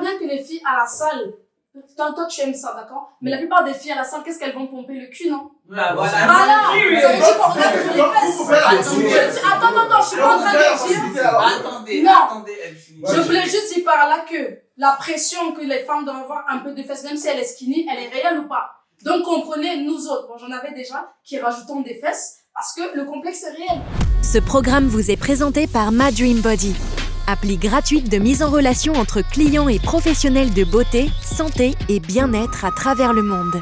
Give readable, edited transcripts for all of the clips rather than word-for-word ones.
bien que les filles à la salle, toi tu aimes ça, d'accord? Mais la plupart des filles à la salle, qu'est-ce qu'elles vont pomper le cul, non? Voilà. Voilà. Ça veut dire qu'on regarde toujours les fesses. Attends, je suis pas en train de dire. Attendez, elle finit. Je voulais juste dire par là que la pression que les femmes doivent avoir un peu de fesses, même si elle est skinny, elle est réelle ou pas? Donc comprenez, nous autres, bon j'en avais déjà, qui rajoutons des fesses, parce que le complexe est réel. Ce programme vous est présenté par My Dream Body, appli gratuite de mise en relation entre clients et professionnels de beauté, santé et bien-être à travers le monde.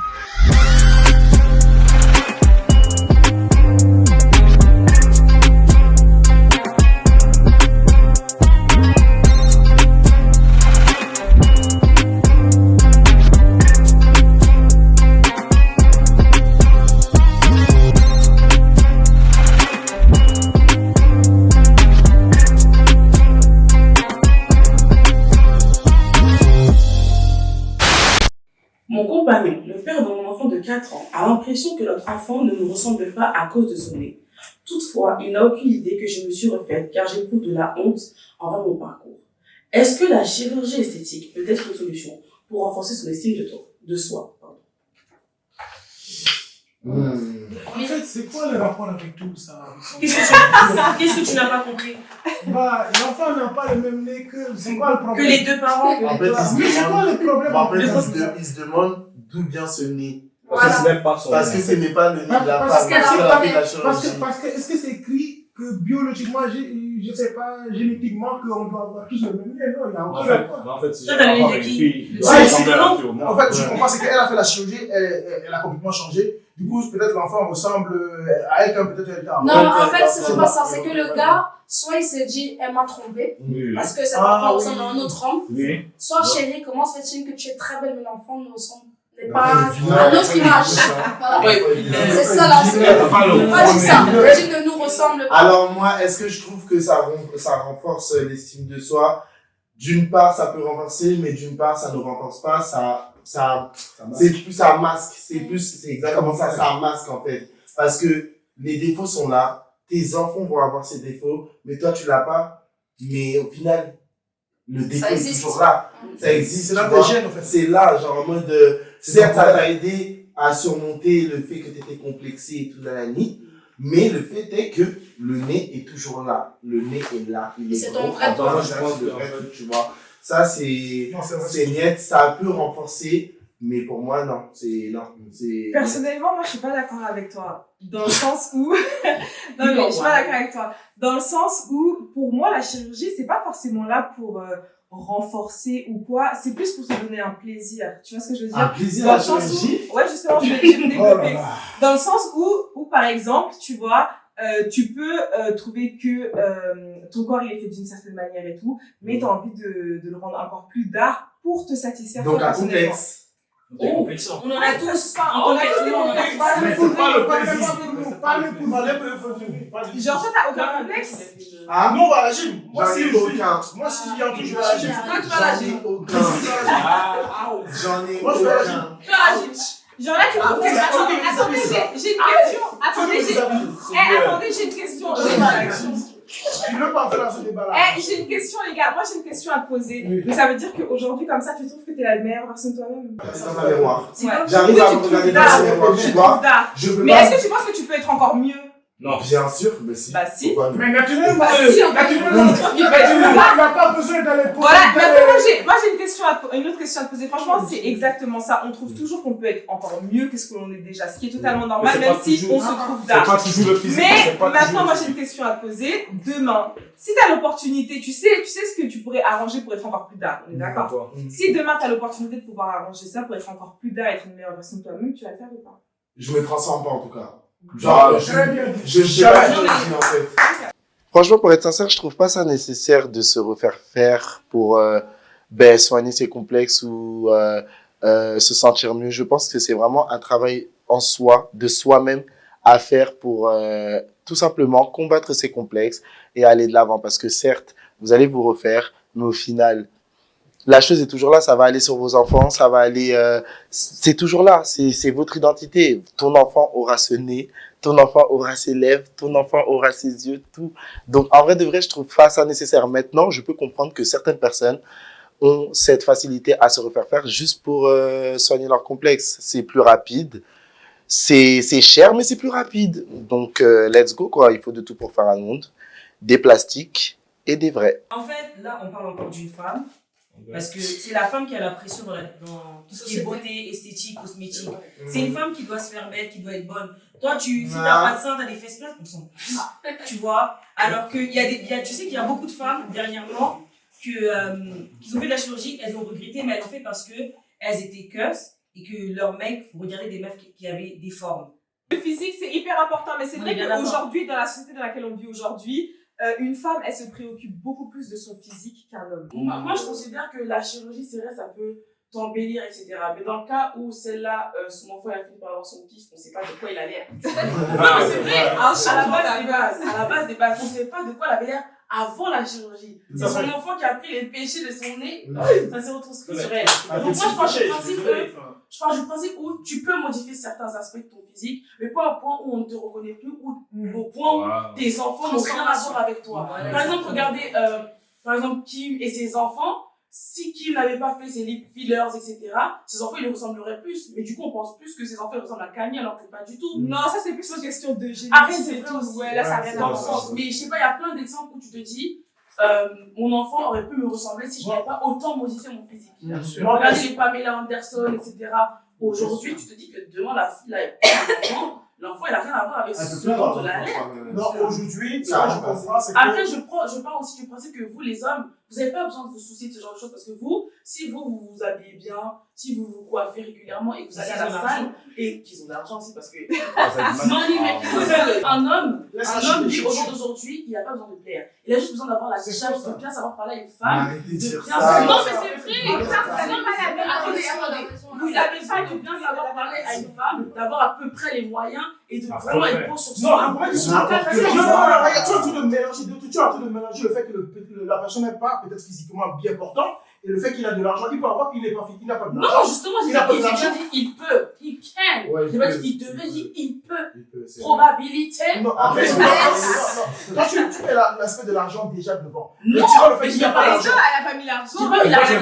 Mon compagnon, le père de mon enfant de 4 ans, a l'impression que notre enfant ne nous ressemble pas à cause de son nez. Toutefois, il n'a aucune idée que je me suis refaite car j'éprouve de la honte envers mon parcours. Est-ce que la chirurgie esthétique peut être une solution pour renforcer son estime de soi? En fait, c'est quoi le rapport avec tout ça? Qu'est-ce que tu n'as pas compris? L'enfant n'a pas le même nez que... C'est quoi le problème? Que les deux parents? En fait, Mais c'est quoi le problème? il se demande d'où vient ce nez. Parce que c'est même pas son Parce que ce n'est pas le nez de la Parce femme. que Parce qu'elle a fait la chirurgie. parce que est-ce que c'est écrit que biologiquement, je sais pas, génétiquement, qu'on doit avoir tous le même nez? Non, il y a aucun rapport. En fait, c'est Toi, t'as le nez de qui? En fait, je comprends, c'est qu'elle a fait la chirurgie, elle a complètement changé. Du coup, peut-être l'enfant ressemble à elle comme peut-être elle était avant. Non, en fait, c'est même pas ça. C'est que le gars, soit il s'est dit, elle m'a trompé, parce que cet enfant ressemble à un autre homme. Soit, chérie, comment se fait-il que tu es très belle, mais l'enfant ne ressemble pas à une autre image? C'est ça là. Pas dit ça. Il ne nous ressemble pas. Alors moi, est-ce que je trouve que ça renforce l'estime de soi? D'une part, ça peut renforcer, mais d'une part, ça ne renforce pas. Ça masque. C'est exactement ça. Ça masque en fait. Parce que les défauts sont là. Tes enfants vont avoir ces défauts, mais toi tu l'as pas. Mais au final, le défaut est toujours là. Ça existe. C'est là tes gènes en fait. C'est là, genre en mode. Certes, ça t'a aidé à surmonter le fait que tu étais complexé et tout dans la nuit, mais le fait est que le nez est toujours là. Le nez est là. Il est C'est gros. ton vrai Attends, moi, je pense le vrai truc, tu vois. Ça, c'est net. Ça peut renforcer, mais pour moi, non. Personnellement, moi, je suis pas d'accord avec toi. Dans le sens où, non, mais je suis pas d'accord avec toi. Dans le sens où, pour moi, la chirurgie, c'est pas forcément là pour, renforcer ou quoi, c'est plus pour te donner un plaisir. Tu vois ce que je veux dire? Un plaisir dans à le sens chirurgie? où, ouais, justement, je vais me développer. Dans le sens où, par exemple, tu vois, tu peux trouver que ton corps il est fait d'une certaine manière et tout, mais tu as envie de le rendre encore plus dark pour te satisfaire. Donc, toi, un personnellement. complexe. On en a tous. On en a tous. Parlez pour nous. Genre, toi, t'as aucun complexe? Ah? Non, on va à la gym. Moi, J'en si ai aucun. Moi, si il y a un truc, je vais à la gym. Toi, tu vas à la gym. J'en ai Moi, je vais à la gym. aucun. Tu vas à la gym. Genre là, tu vas attendez, j'ai une question. Attendez, j'ai une question. Tu veux pas faire ce débat-là? J'ai une question, les gars. Moi, j'ai une question à te poser. Mais ça veut dire qu'aujourd'hui, comme ça, tu trouves que t'es la meilleure version de toi-même? C'est dans ma mémoire. Ouais. J'arrive à me regarder dans ma mémoire, tu vois. Je peux Mais pas. est-ce que tu penses que tu peux être encore mieux? Non. Bien sûr, mais si. Bah si. Pourquoi non? Mais naturellement, si, en fait. il n'a pas besoin d'aller pour. Voilà, maintenant moi j'ai une autre question à te poser. Franchement, c'est exactement ça. On trouve toujours qu'on peut être encore mieux que ce que l'on est déjà, ce qui est totalement normal, même si on se trouve d'art. C'est pas toujours le physique. Mais maintenant, moi j'ai une question à te poser. Demain, si tu as l'opportunité, tu sais ce que tu pourrais arranger pour être encore plus d'art. On est d'accord? Si demain tu as l'opportunité de pouvoir arranger ça pour être encore plus d'art et être une meilleure version de toi-même, tu vas le faire ou pas? Je me transforme pas en tout cas. Genre, je sais pas en fait. Franchement, pour être sincère, je trouve pas ça nécessaire de se refaire faire pour soigner ses complexes ou se sentir mieux. Je pense que c'est vraiment un travail en soi, de soi-même, à faire pour tout simplement combattre ses complexes et aller de l'avant. Parce que certes, vous allez vous refaire, mais au final, la chose est toujours là, ça va aller sur vos enfants, ça va aller, c'est toujours là, c'est votre identité. Ton enfant aura ce nez, ton enfant aura ses lèvres, ton enfant aura ses yeux, tout. Donc, en vrai de vrai, je trouve pas ça nécessaire. Maintenant, je peux comprendre que certaines personnes ont cette facilité à se refaire faire juste pour soigner leur complexe. C'est plus rapide. C'est cher, mais c'est plus rapide. Donc, let's go, quoi. Il faut de tout pour faire un monde. Des plastiques et des vrais. En fait, là, on parle encore d'une femme. Parce que c'est la femme qui a la pression dans tout ce qui est beauté, esthétique, cosmétique. C'est une femme qui doit se faire belle, qui doit être bonne. Toi, si t'as pas de sein, t'as des fesses plates, on s'en fout. Tu vois? Alors que tu sais qu'il y a beaucoup de femmes, dernièrement, qui ont fait de la chirurgie, elles ont regretté, mais elles l'ont fait parce qu'elles étaient cusses et que leurs mecs regardaient des meufs qui avaient des formes. Le physique, c'est hyper important, mais c'est vrai qu'aujourd'hui, dans la société dans laquelle on vit aujourd'hui, une femme, elle se préoccupe beaucoup plus de son physique qu'un homme. Moi, je considère que la chirurgie, c'est vrai, ça peut t'embellir, etc. Mais dans le cas où celle-là, son enfant, elle a fini par avoir son pif, on ne sait pas de quoi il a l'air. Non, mais c'est vrai, à la base des bases, on ne sait pas de quoi elle avait l'air avant la chirurgie. C'est son enfant qui a pris les péchés de son nez, ça s'est retranscrit sur elle. Donc moi, je pense du principe où tu peux modifier certains aspects de ton physique, mais pas au point où on ne te reconnaît plus, ou au point où tes enfants n'ont rien à voir avec toi. Par exemple, regardez, Kim et ses enfants. Si Kim n'avait pas fait ses lip fillers, etc., ses enfants, ils lui ressembleraient plus. Mais du coup, on pense plus que ses enfants ressemblent à Kanye, alors que pas du tout. Non, ça, c'est plus une question de génétique. Après, c'est vrai aussi. Ouais, là, ça n'a rien à voir. Mais je sais pas, il y a plein d'exemples où tu te dis, mon enfant aurait pu me ressembler si je n'avais pas autant modifié mon physique. Regardez les Pamela Anderson, etc. Aujourd'hui, tu te dis que demain, la fille, là, l'enfant, il n'a rien à voir avec ce dont elle a l'air. Non, aujourd'hui, ça, je comprends. Après, je pars aussi du principe que vous, les hommes, vous n'avez pas besoin de vous soucier de ce genre de choses parce que vous, si vous vous habillez bien, si vous vous coiffez régulièrement et que vous allez à la salle et qu'ils ont de l'argent aussi parce que un homme dit au jour d'aujourd'hui, il n'a pas besoin de plaire. Il a juste besoin d'avoir la charge de bien savoir parler à une femme. Non, mais c'est vrai. Vous n'avez pas de bien savoir parler à une femme, d'avoir à peu près les moyens et de vraiment être beau sur soi. Non, tu es en train de mélanger le fait que la personne n'est pas peut-être physiquement bien portante et le fait qu'il a de l'argent. Il peut avoir qu'il n'a pas de l'argent. Non, justement, j'ai dit il peut, il can. J'ai pas dit il devrait, il peut. Probabilité. Non, toi, tu mets l'aspect de l'argent déjà devant. Non, mais il n'y a pas d'argent. Elle n'a pas mis l'argent. J'ai pas mis l'argent.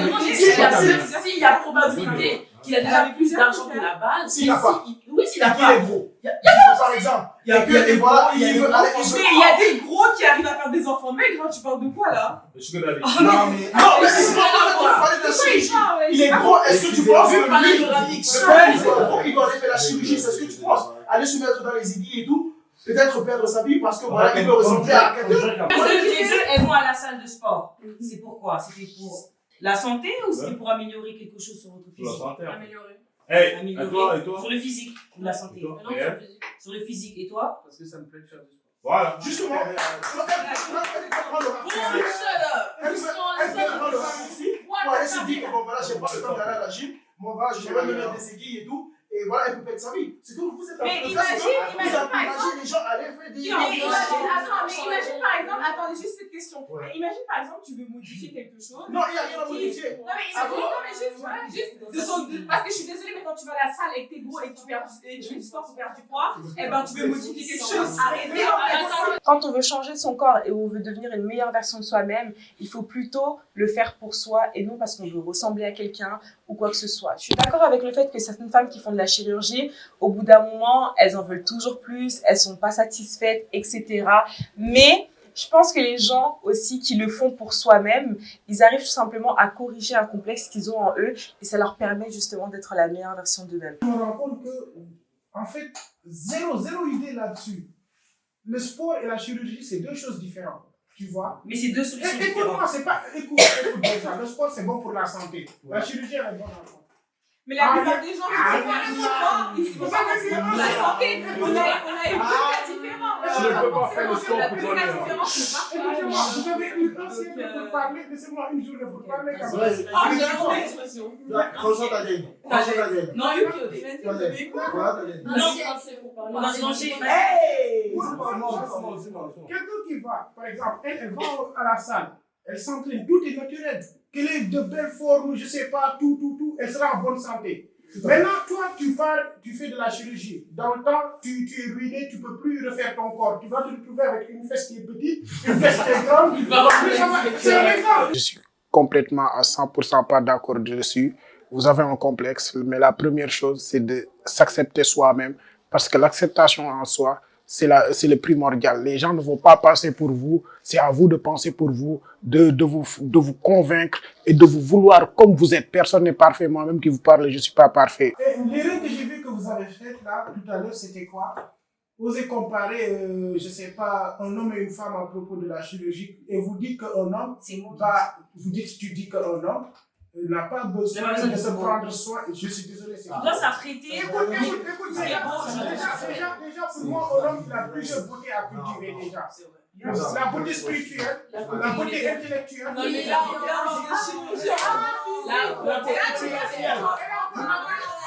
S'il y a probabilité qu'il a déjà plus d'argent que la base. S'il n'a pas. Oui, s'il n'a pas. pas. Il est gros. Par exemple. Il y a des gros qui arrivent à faire des enfants maigres. Tu parles de quoi là? Non, mais il est gros. Est-ce que tu penses que il doit aller faire la chirurgie? C'est ce que tu penses? Aller se mettre dans les aiguilles et tout? Peut-être perdre sa vie parce que voilà, il peut ressembler à quelqu'un. Parce que les deux, elles vont à la salle de sport. C'est pourquoi? C'était pour la santé ou c'était pour améliorer quelque chose sur votre physique? Pour la santé. Améliorer. Et toi? Sur le physique ou la santé? Non, sur le physique. Sur le physique. Et toi? Parce que ça me plaît de faire du sport. Voilà. Justement, elle se dit que bon voilà, j'ai pas le temps d'aller à la gym, bon voilà, je vais me mettre des aiguilles et tout, et voilà, elle peut perdre sa vie. C'est que vous êtes en train de faire, c'est que vous imaginez les gens aller faire des... Imagine par exemple, attendez juste cette question. Imagine par exemple, tu veux modifier quelque chose. Non, il n'y a rien à modifier. Non, mais juste, parce que je suis désolée, mais quand tu vas à la salle et que t'es gros et que tu fais du sport pour perdre du poids, eh ben tu veux modifier quelque chose. Arrêtez en fait. Quand on veut changer son corps et on veut devenir une meilleure version de soi-même, il faut plutôt le faire pour soi et non parce qu'on veut ressembler à quelqu'un ou quoi que ce soit. Je suis d'accord avec le fait que certaines femmes qui font de la chirurgie, au bout d'un moment, elles en veulent toujours plus, elles sont pas satisfaites, etc. Mais je pense que les gens aussi qui le font pour soi-même, ils arrivent tout simplement à corriger un complexe qu'ils ont en eux et ça leur permet justement d'être la meilleure version d'eux-mêmes. Je me rends compte que, en fait, zéro idée là-dessus. Le sport et la chirurgie, c'est deux choses différentes. Tu vois? Mais c'est deux solutions différentes. Écoute-moi, c'est pas... Écoute déjà, le sport, c'est bon pour la santé. La chirurgie, elle est bonne à la santé. Mais la plupart des gens qui font du sport, ils font pas forcément la santé. On a eu deux cas différents. Je ne peux pas faire le sport pour toi. Écoutez-moi, vous avez une ancienne pour parler, laissez-moi une journée pour parler. Franchement, t'as gagné. Non, on va se manger. Quelqu'un qui va, par exemple, elle va à la salle, elle s'entraîne, tout est naturel. Qu'elle ait de belles formes, je sais pas, tout, elle sera en bonne santé. Maintenant, toi, tu fais de la chirurgie. Dans le temps, tu es ruiné, tu peux plus refaire ton corps. Tu vas te retrouver avec une fesse qui est petite, une fesse qui est grande. C'est un exemple. Je suis complètement à 100% pas d'accord dessus. Vous avez un complexe, mais la première chose, c'est de s'accepter soi-même, parce que l'acceptation en soi, c'est le primordial. Les gens ne vont pas penser pour vous, c'est à vous de penser pour vous, de vous convaincre et de vous vouloir comme vous êtes. Personne n'est parfait, moi-même qui vous parle, je ne suis pas parfait. L'erreur que j'ai vu que vous avez faite là, tout à l'heure, c'était quoi? Osez comparer, je ne sais pas, un homme et une femme à propos de la chirurgie, et vous dites qu'un homme, tu dis qu'un homme n'a pas besoin de se prendre soin. Je suis désolé, c'est doit s'apprêter. Écoute, déjà, pour moi, un homme, il a plusieurs beautés à cultiver déjà. La beauté spirituelle, la beauté intellectuelle. Non, mais là,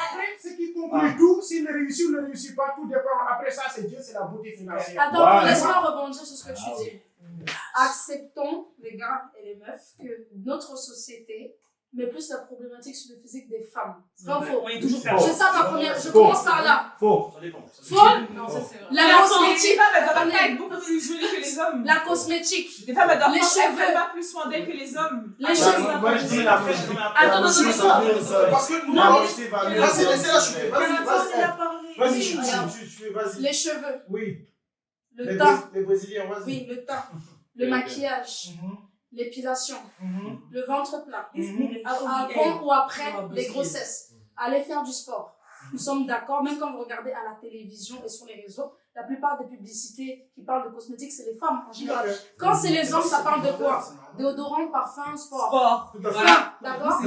après, ce qui conclut tout, s'il le réussit ou ne le réussit pas, tout dépend. Après ça, c'est Dieu, c'est la beauté financière. Attends, laisse-moi rebondir sur ce que tu dis. Acceptons, les gars et les meufs, que notre société met plus la problématique sur le physique des femmes. C'est pas faux. C'est ça ma première. Je commence par là. Faux. Faux. La cosmétique. Les femmes, elles doivent pas être beaucoup plus jolies que les hommes. La cosmétique. Les femmes, elles doivent Les cheveux. pas plus soin d'elles que les hommes. Les cheveux. Moi, je dis la Attends, parce que moi, je sais pas. Vas-y. Les cheveux. Oui. Le teint. Les Brésiliens, vas-y. Oui, le teint. Le maquillage. L'épilation. Le ventre plat. Avant ou après les grossesses. Aller faire du sport. Nous sommes d'accord, même quand vous regardez à la télévision et sur les réseaux, la plupart des publicités qui parlent de cosmétiques, c'est les femmes en général. Quand c'est les hommes, ça parle de quoi? Déodorant, parfum, sport. Voilà, d'accord?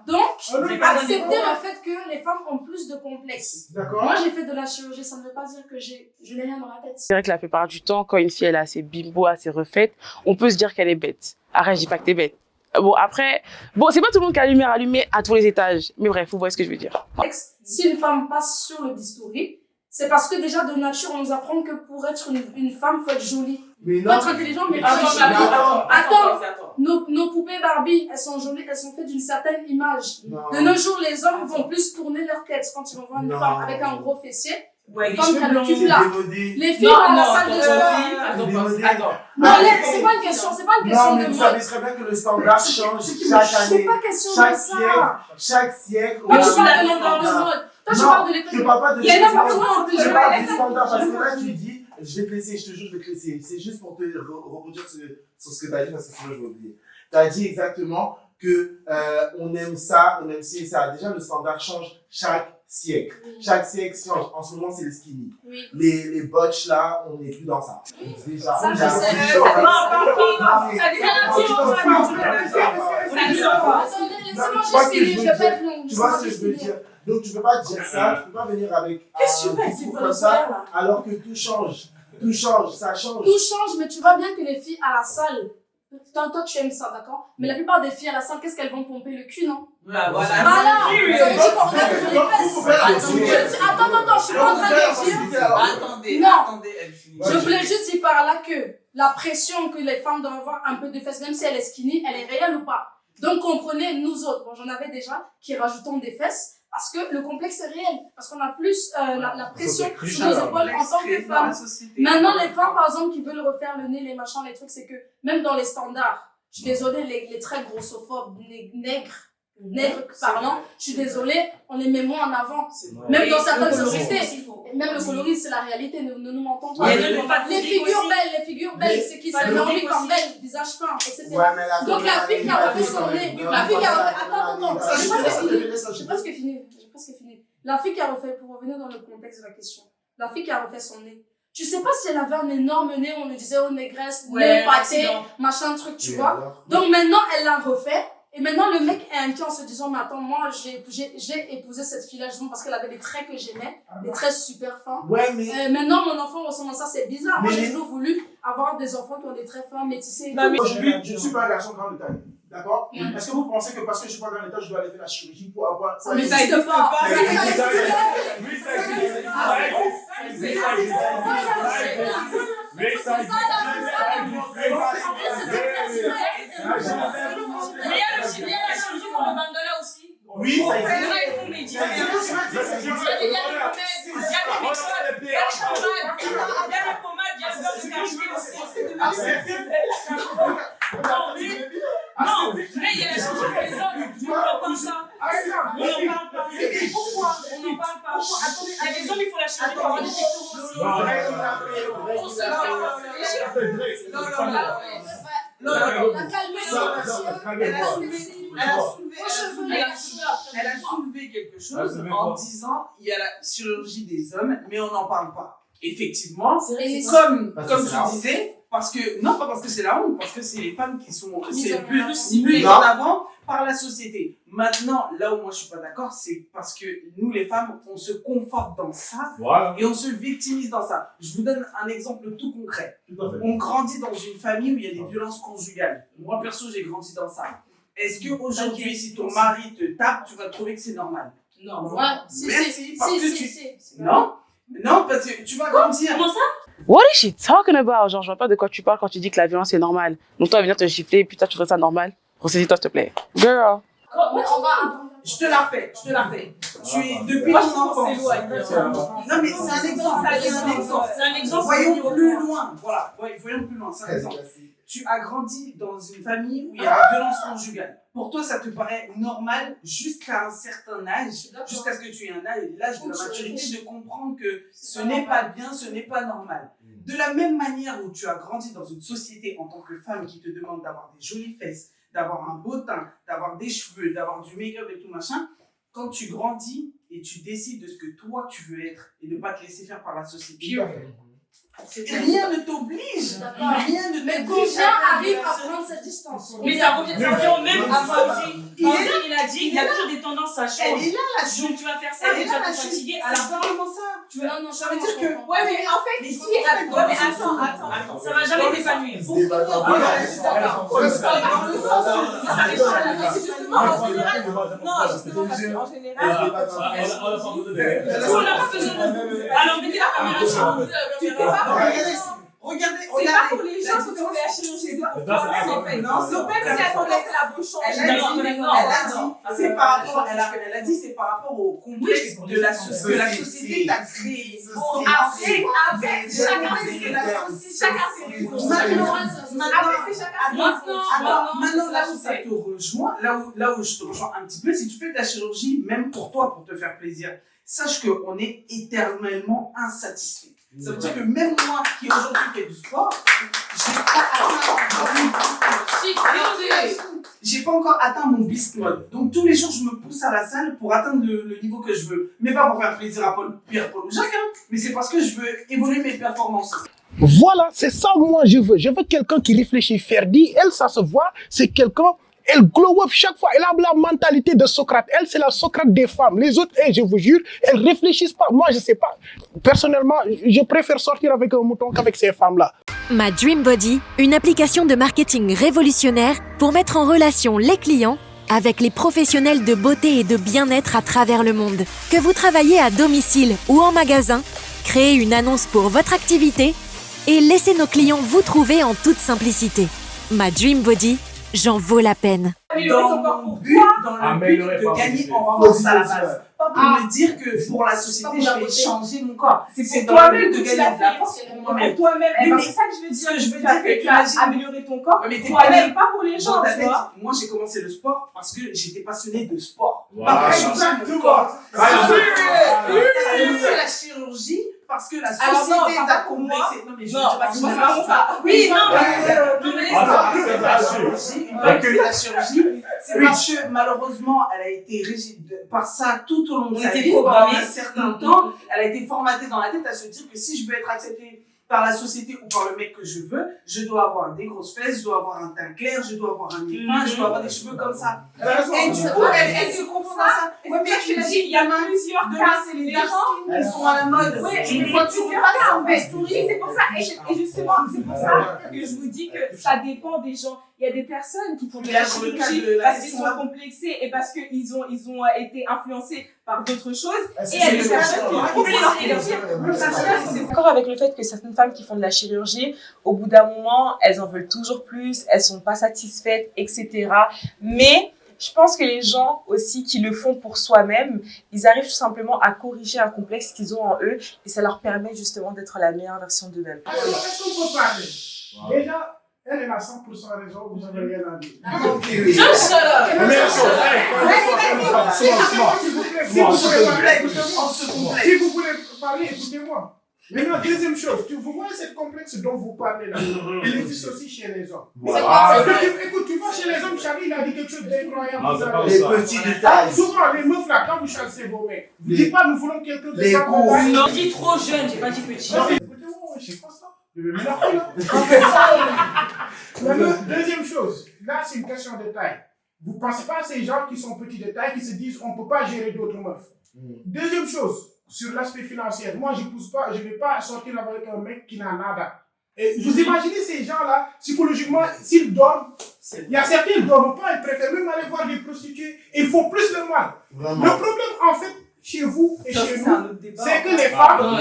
Donc, accepter le fait que les femmes ont plus de complexes. Moi, j'ai fait de la chirurgie, ça ne veut pas dire que je n'ai rien dans la tête. C'est vrai que la plupart du temps, quand une fille elle est assez bimbo, assez refaite, on peut se dire qu'elle est bête. Arrête, je dis pas que t'es bête. Bon, après, c'est pas tout le monde qui a la lumière allumée à tous les étages. Mais bref, vous voyez ce que je veux dire. Si une femme passe sur le bistouri, c'est parce que déjà de nature, on nous apprend que pour être une femme, il faut être jolie. Il faut être intelligente, mais attends. Nos poupées Barbie, elles sont jolies, elles sont faites d'une certaine image. De nos jours, les hommes vont plus tourner leur tête quand ils vont voir une femme avec un gros fessier. Ouais, comme qu'elle occupe là. Les filles vont à la salle de sport. Non, c'est pas une question, de Non, mais vous savez très bien que le standard change chaque année. C'est pas question de ça. Chaque siècle. Moi, je parle de l'effort de mode. Toi, je parle de l'effort de mode. Je parle pas de je parle du standard parce que là, tu dis, je vais te laisser, je te jure, je vais te laisser. C'est juste pour te rebondir sur ce que tu as dit parce que sinon, je vais oublier. Tu as dit exactement que on aime ça, on aime ci et ça. Déjà, le standard change chaque siècle. Chaque siècle change. En ce moment, c'est le skinny. Les botches là, on n'est plus dans ça. Déjà, ça, je sais. Tu vois ce que je veux dire? Donc, tu peux pas dire ça, tu peux pas venir avec un discours comme ça, alors que tout change. Tout change, ça change. Tout change, mais tu vois bien que les filles à la salle, toi tu aimes ça, d'accord? Mais la plupart des filles à la salle, qu'est-ce qu'elles vont pomper? Le cul, non? Voilà. Ça veut dire qu'on regarde toujours les fesses. Attends, je suis pas en train de dire. Attendez, elle finit. Je voulais juste dire par là que la pression que les femmes doivent avoir un peu de fesses, même si elle est skinny, elle est réelle ou pas? Donc comprenez, nous autres, bon, j'en avais déjà, qui rajoutons des fesses, parce que le complexe est réel, parce qu'on a plus la pression sur nos épaules en tant que femmes. Maintenant, les femmes, par exemple, qui veulent refaire le nez, les machins, les trucs, c'est que même dans les standards, je suis désolée, les très grossophobes, nègres parlant, je suis désolée, on les met moins en avant. Même dans certaines sociétés. Même le colorisme, c'est la réalité, ne nous mentons pas. Les figures belles, c'est qui? C'est Naomi Campbell, visage fin, etc. Donc la fille qui a refait son nez, la fille qui a refait, attends, j'ai presque fini. La fille qui a refait, pour revenir dans le contexte de la question, la fille qui a refait son nez, tu sais pas si elle avait un énorme nez, on lui disait, oh négresse, nez pâté, machin truc, tu vois. Donc maintenant, elle l'a refait. Et maintenant, le mec est inquiet en se disant, mais attends, moi, j'ai épousé cette fille-là justement parce qu'elle avait des traits que j'aimais, des traits super fins. Maintenant, mon enfant ressemble à ça, c'est bizarre. Moi, j'ai toujours voulu avoir des enfants qui ont des traits fins, métissés. Je ne suis pas un garçon grand détail. D'accord? Est-ce que vous pensez que parce que je suis pas grand état, je dois aller faire la chirurgie pour avoir ça? Mais ça n'existe pas. Mais il y a la chirurgie pour le mandala aussi. Oui, ça existe. Il y a des pommades, il y a des aussi. Non, mais il y Elle a soulevé quelque chose en disant il y a la chirurgie des hommes, mais on n'en parle pas. Effectivement, comme tu disais, parce que, non, pas parce que c'est la honte, parce que c'est les femmes qui sont mises en avant par la société. Maintenant, là où moi je suis pas d'accord, c'est parce que nous les femmes, on se conforte dans ça et on se victimise dans ça. Je vous donne un exemple tout concret. On grandit dans une famille où il y a des violences conjugales. Moi perso, j'ai grandi dans ça. Est-ce qu'aujourd'hui, si ton mari te tape, tu vas trouver que c'est normal? Non. Merci. Non, parce que tu vas grandir. Comment ça? What is she talking about? Genre, je vois pas de quoi tu parles quand tu dis que la violence est normale. Donc toi, venir te gifler et puis toi, tu ferais ça normal. Ressaisis-toi, s'il te plaît. Girl. Je te la fais. Depuis ton enfance. Non, mais c'est un exemple. Voyons plus loin. Voilà, voyons plus loin, c'est un exemple. Tu as grandi dans une famille où il y a la violence conjugale. Pour toi, ça te paraît normal jusqu'à un certain âge, jusqu'à ce que tu aies l'âge de la maturité, de comprendre que ce n'est pas bien, ce n'est pas normal. De la même manière où tu as grandi dans une société en tant que femme qui te demande d'avoir des jolies fesses, d'avoir un beau teint, d'avoir des cheveux, d'avoir du make-up et tout machin, quand tu grandis et tu décides de ce que toi tu veux être et de ne pas te laisser faire par la société, rien ne t'oblige. Mais combien arrivent à prendre cette distance? Mais ça revient au même à moi aussi. Il a dit, il y a toujours des tendances à changer. Elle est là, la chute. Donc tu vas faire ça, mais tu vas te fatiguer à la fin. Non, ça veut dire que. Ouais, mais en fait, si. Ouais, mais attends. Ça va jamais t'épanouir. Justement, parce qu'en général. Alors, mettez la caméra sur Regardez, c'est pas pour les gens qui ont fait la chirurgie, c'est pour toi-même en fait. Donc même si elle connaît la bouche, elle a dit c'est par rapport au complexe que la société t'a créé. Après, chacun Maintenant, là où ça te rejoint, là où je te rejoins un petit peu, si tu fais de la chirurgie, même pour toi, pour te faire plaisir, sache qu'on est éternellement insatisfait. Ça veut dire que même moi qui aujourd'hui fais du sport, j'ai pas encore atteint mon beast mode. Donc tous les jours je me pousse à la salle pour atteindre le niveau que je veux. Mais pas pour faire plaisir à Pierre, Paul ou Jacques, mais c'est parce que je veux évoluer mes performances. Voilà, c'est ça que moi je veux. Je veux quelqu'un qui réfléchit. Ferdi, elle, ça se voit, c'est quelqu'un. Elle glow up chaque fois. Elle a la mentalité de Socrate. Elle, c'est la Socrate des femmes. Les autres, je vous jure, elles réfléchissent pas. Moi, je sais pas. Personnellement, je préfère sortir avec un mouton qu'avec ces femmes-là. My Dream Body, une application de marketing révolutionnaire pour mettre en relation les clients avec les professionnels de beauté et de bien-être à travers le monde. Que vous travaillez à domicile ou en magasin, créez une annonce pour votre activité et laissez nos clients vous trouver en toute simplicité. My Dream Body, j'en vaux la peine. Dans le but de gagner en force à la base. Pas pour me dire que pour la société, je vais changer mon corps. C'est toi-même de gagner de la force pour moi-même. Toi-même, c'est ça que je veux dire. Je veux dire que tu as amélioré ton corps. Mais toi-même, pas pour les gens, tu vois. Moi, j'ai commencé le sport parce que j'étais passionnée de sport. Exactement. C'est la chirurgie. Parce que la société t'a complexé. Non, mais je ne pas ça. Oui, non, mais la chirurgie, c'est parce que malheureusement, elle a été régie par ça tout au long de sa vie. Pendant un certain temps, elle a été formatée dans la tête à se dire que si je veux être acceptée par la société ou par le mec que je veux, je dois avoir des grosses fesses, je dois avoir un teint clair, je dois avoir un nez fin, je dois avoir des cheveux comme ça. Et du coup, elle se confond à ça. Ouais, mais tu dis, il y a plusieurs cas, c'est les gens qui sont à la mode. Une fois tu fais pas ça en festouri, c'est pour ça. Et justement, c'est pour ça que je vous dis que ça dépend des gens. Il y a des personnes qui font de la chirurgie parce qu'ils sont complexés et parce qu'ils ont été influencés par d'autres choses. Et il y a des personnes qui ont Je suis d'accord avec le fait que certaines femmes qui font de la chirurgie, au bout d'un moment, elles en veulent toujours plus, elles sont pas satisfaites, etc. Mais je pense que les gens aussi qui le font pour soi-même, ils arrivent tout simplement à corriger un complexe qu'ils ont en eux et ça leur permet justement d'être la meilleure version d'eux-mêmes. Est-ce qu'on peut parler? Déjà, elle a 100% raison, vous n'avez rien à dire. Si vous voulez parler, écoutez-moi. Maintenant, deuxième chose, vous voyez cette complexe dont vous parlez là, elle existe aussi chez les hommes. Écoute, tu vois, chez les hommes, Charlie, il a dit quelque chose d'incroyable. Les petits détails. Souvent, les meufs là, quand vous chassez vos mecs, vous dites pas, nous voulons quelqu'un de les cours. Non, dis trop jeune, j'ai pas dit petit. Écoutez-moi, je sais pas ça. Je vais me l'appeler là. Deuxième chose, là, c'est une question de taille. Vous ne pensez pas à ces gens qui sont petits de taille, qui se disent on ne peut pas gérer d'autres meufs. Deuxième chose, sur l'aspect financier, moi je ne vais pas sortir avec un mec qui n'a nada. Et vous imaginez ces gens-là, psychologiquement, s'ils dorment, il y a certains qui ne dorment pas, ils préfèrent même aller voir des prostituées, et ils font plus de mal. Vraiment. Le problème, en fait, chez vous et chez nous, c'est que les femmes...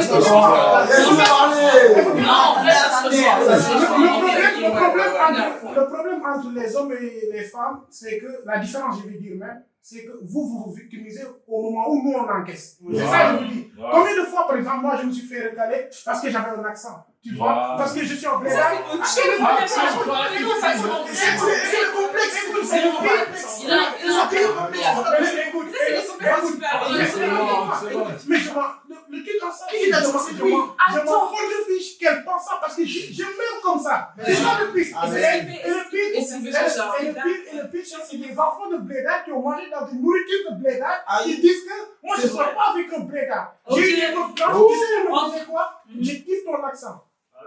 Le problème entre les hommes et les femmes, c'est que la différence, je vais dire même, c'est que vous vous victimisez au moment où nous on encaisse. C'est ça que je vous dis. Combien de fois, par exemple, moi je me suis fait recaler parce que j'avais un accent, tu vois, parce que je suis en plein air. C'est le complexe, c'est le mais le truc comme ça, je m'en fous de fiche qu'elle pense ça parce que je m'aime comme ça. C'est ça le pire. Et le pire, c'est des enfants de blédards qui ont mangé dans une nourriture de blédards qui disent que moi je ne sors pas avec un blédard. J'ai eu des meufs blanches, tu sais, ils me disaient quoi? Je kiffe ton accent.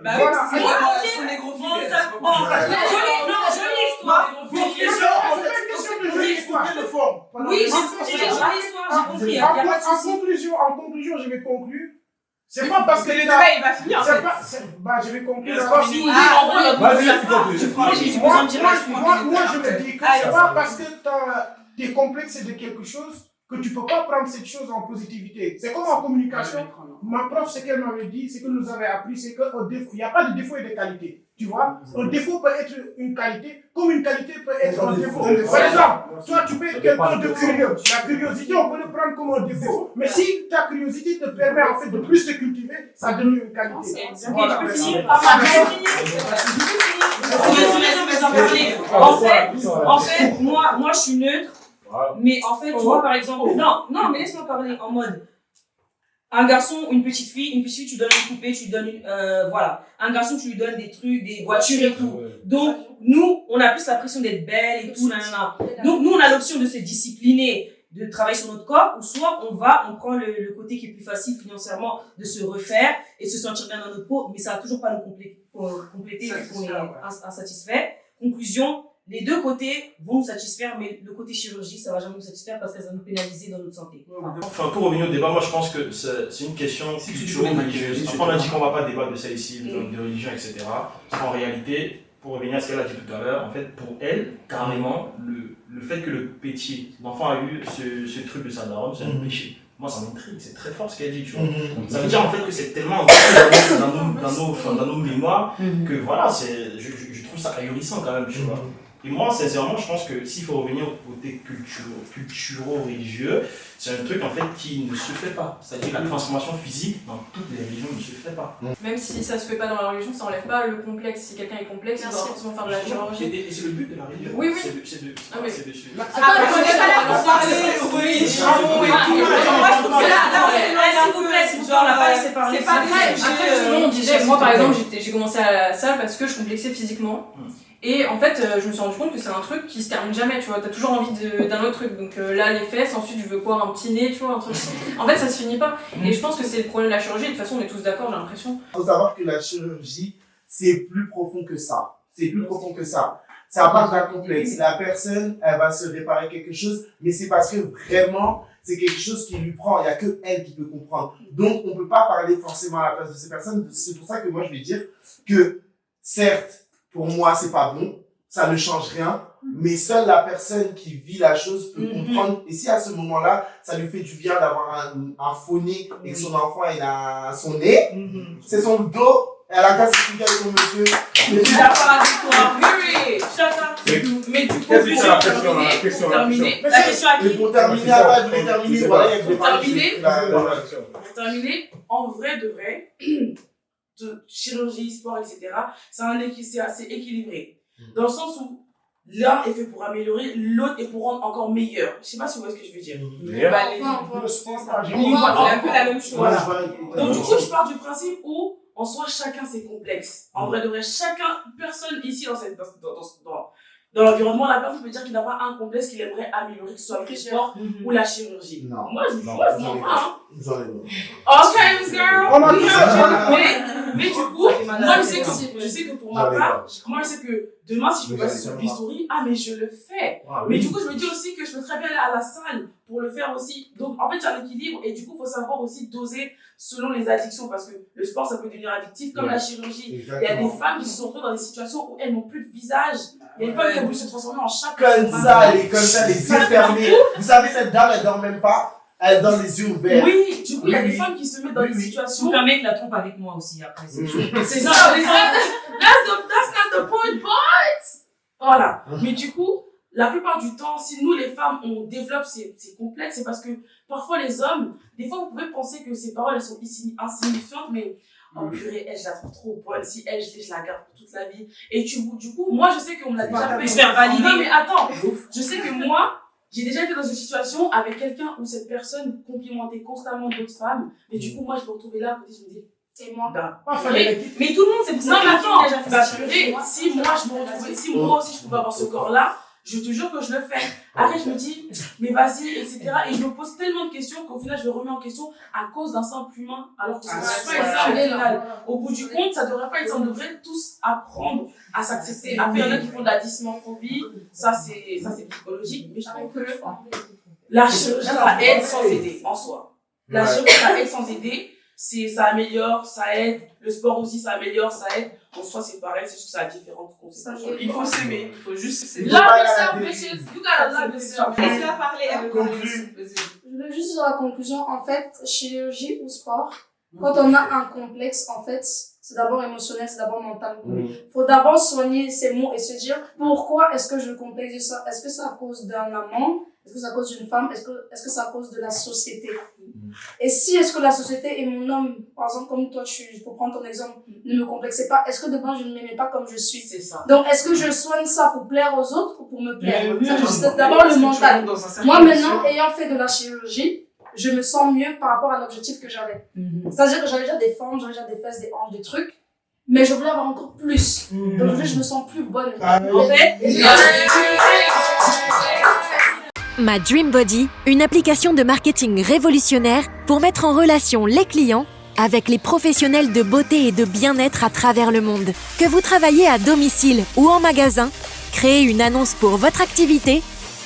Bah oui, c'est un négrophilie. Jolie histoire. C'est une question de jolie histoire. Oui, j'ai jolie histoire, j'ai compris. En conclusion, je vais conclure. C'est pas parce que le débat il va finir. Bah, je vais conclure. Moi, je me dis que c'est pas parce que tu es complexé de quelque chose que tu peux pas prendre cette chose en positivité. C'est comme en communication. Ma prof, ce qu'elle m'avait dit, ce que nous avait appris, c'est qu'il n'y a pas de défaut et de qualité. Tu vois, un défaut peut être une qualité, comme une qualité peut être un défaut. Par exemple, toi, tu peux être quelqu'un de curieux. La curiosité, on peut le prendre comme un défaut. Mais si ta curiosité te permet en fait de plus te cultiver, ça devient une qualité. Voilà. En fait, moi, je suis neutre. Mais en fait, tu vois, par exemple, non, mais laisse-moi parler en mode, un garçon, une petite fille, tu donnes une poupée, tu donnes voilà. Un garçon, tu lui donnes des trucs, des voitures et tout. Donc, nous, on a plus la pression d'être belle et tout, nanana. Donc, nous, on a l'option de se discipliner, de travailler sur notre corps, ou soit on prend le côté qui est plus facile financièrement de se refaire et se sentir bien dans notre peau, mais ça va toujours pas nous compléter vu qu'on est insatisfait. Conclusion, les deux côtés vont nous satisfaire, mais le côté chirurgie, ça va jamais nous satisfaire parce que ça va nous pénaliser dans notre santé. Enfin, pour revenir au débat, moi je pense que c'est une question culturelle religieuse. Après, on a dit qu'on va pas débattre de ça ici, de religion, etc. En réalité, pour revenir à ce qu'elle a dit tout à l'heure, en fait, pour elle, carrément, le fait que le pétier, l'enfant a eu ce truc de sa daronne, c'est un péché. Moi, ça m'intrigue, c'est très fort ce qu'elle dit, tu vois. Ça veut dire en fait que c'est tellement dans nos mémoires que voilà, je trouve ça ahurissant quand même, tu vois. Et moi, sincèrement, je pense que s'il faut revenir au côté culturo-religieux, c'est un truc en fait qui ne se fait pas. C'est-à-dire la transformation physique dans toutes les religions ne se fait pas. Même si ça se fait pas dans la religion, ça enlève pas le complexe. Si quelqu'un est complexe, il doit forcément faire de la chirurgie. Et c'est le but de la religion. Oui. C'est de suivre. Moi, par exemple, j'ai commencé à ça parce que je complexais physiquement. Et en fait, je me suis rendu compte que c'est un truc qui se termine jamais, tu vois. T'as toujours envie d'un autre truc. Donc là, les fesses, ensuite, je veux quoi, un petit nez, tu vois, un truc. En fait, ça se finit pas. Et je pense que c'est le problème de la chirurgie. De toute façon, on est tous d'accord, j'ai l'impression. Il faut savoir que la chirurgie, c'est plus profond que ça. C'est plus profond que ça. Ça part d'un complexe. La personne, elle va se réparer quelque chose, mais c'est parce que vraiment, c'est quelque chose qui lui prend. Il n'y a que elle qui peut comprendre. Donc, on ne peut pas parler forcément à la place de ces personnes. C'est pour ça que moi, je vais dire que, certes, pour moi, c'est pas bon, ça ne change rien, mais seule la personne qui vit la chose peut comprendre. Et si à ce moment-là, ça lui fait du bien d'avoir un faux nez et que son enfant il a son nez, c'est son dos, elle a qu'à s'expliquer avec son monsieur. Je suis d'accord avec toi. Oui, mais du coup, la question La question à qui? Pour terminer, voilà, il y a Pour terminer, en vrai de vrai, de chirurgie, sport, etc., c'est assez équilibré. Dans le sens où l'un est fait pour améliorer, l'autre est pour rendre encore meilleur. Je sais pas si vous voyez ce que je veux dire. C'est un peu la même chose. Voilà. Donc du coup, je pars du principe où en soi chacun ses complexes. En vrai de vrai, personne ici dans l'environnement, la personne peut dire qu'il n'a pas un complexe qu'il aimerait améliorer, que ce soit le sport ou la chirurgie. Non. Moi, je m'en pas. J'en ai pas. Ok, Miss Girl. Mais du coup, moi, je sais que pour ma part, moi, je sais que demain, si je peux passer sur le bistouri, mais je le fais. Mais du coup, je me dis aussi que je peux très bien aller à la salle pour le faire aussi. Donc, en fait, il y a un équilibre et du coup, il faut savoir aussi doser selon les addictions parce que le sport, ça peut devenir addictif comme la chirurgie. Il y a des femmes qui se sont retrouvées dans des situations où elles n'ont plus de visage. Il y a des femmes qui ont voulu se transformer en chat. Comme ça, les yeux fermés. Vous savez, cette dame, elle dort même pas. Elle donne les yeux ouverts. Oui, du coup, il y a des femmes qui se mettent dans des situations. Un mec la trompe avec moi aussi après. C'est ça, that's not the point, but. Voilà. Mais du coup, la plupart du temps, si nous, les femmes, on développe ces complexes, c'est parce que parfois, les hommes, des fois, vous pouvez penser que ces paroles, elles sont insignifiantes, mais oh purée, elle, je la trouve trop bonne. Si elle, je la garde pour toute la vie. Et du coup, moi, je sais qu'on me l'a déjà fait. Faire valider. Non, mais attends. Je sais que moi, j'ai déjà été dans une situation avec quelqu'un où cette personne complimentait constamment d'autres femmes. Mais du coup, moi, je me retrouvais là à côté, je me disais, et moi? Mais tout le monde, c'est pour ça que déjà fait ça. Si moi, aussi, je pouvais avoir ce corps-là, je te jure que je le fais. Après, je me dis, mais vas-y, etc. Et je me pose tellement de questions qu'au final, je me remets en question à cause d'un simple humain. Alors que ça devrait pas être ça au final. Au bout du compte, ça devrait pas être ça. On devrait tous apprendre à s'accepter. Après, il y en a qui font de la dysmorphobie. Ça, c'est psychologique. Mais je trouve que la chirurgie, ça aide sans aider, en soi. La chirurgie, ça aide sans aider. Ça améliore, ça aide. Le sport aussi, ça améliore, ça aide. En soi, c'est pareil, c'est juste que ça a différentes conséquences. Il faut s'aimer, il faut juste s'aimer. Love yourself, bitches. You gotta love yourself. Laisse-la parler. Je voulais juste dire la conclusion. En fait, chirurgie ou sport, quand on a un complexe, en fait, c'est d'abord émotionnel, c'est d'abord mental. Faut d'abord soigner ses mots et se dire pourquoi est-ce que je complexe de ça? Est-ce que c'est à cause d'un amant? Est-ce que c'est à cause d'une femme? Est-ce que c'est à cause de la société? Et si est-ce que la société et mon homme, par exemple comme toi, pour prendre ton exemple, ne me complexaient pas, est-ce que demain je ne m'aimais pas comme je suis? C'est ça. Donc est-ce que je soigne ça pour plaire aux autres ou pour me plaire? C'est d'abord le mental. Moi maintenant, ayant fait de la chirurgie, je me sens mieux par rapport à l'objectif que j'avais. C'est-à-dire que j'avais déjà des formes, j'avais déjà des fesses, des hanches, des trucs, mais je voulais avoir encore plus. Donc aujourd'hui, je me sens plus bonne. En fait, Ma Dream Body, une application de marketing révolutionnaire pour mettre en relation les clients avec les professionnels de beauté et de bien-être à travers le monde. Que vous travaillez à domicile ou en magasin, créez une annonce pour votre activité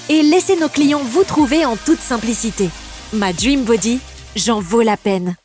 et laissez nos clients vous trouver en toute simplicité. Ma Dream Body, j'en vaux la peine.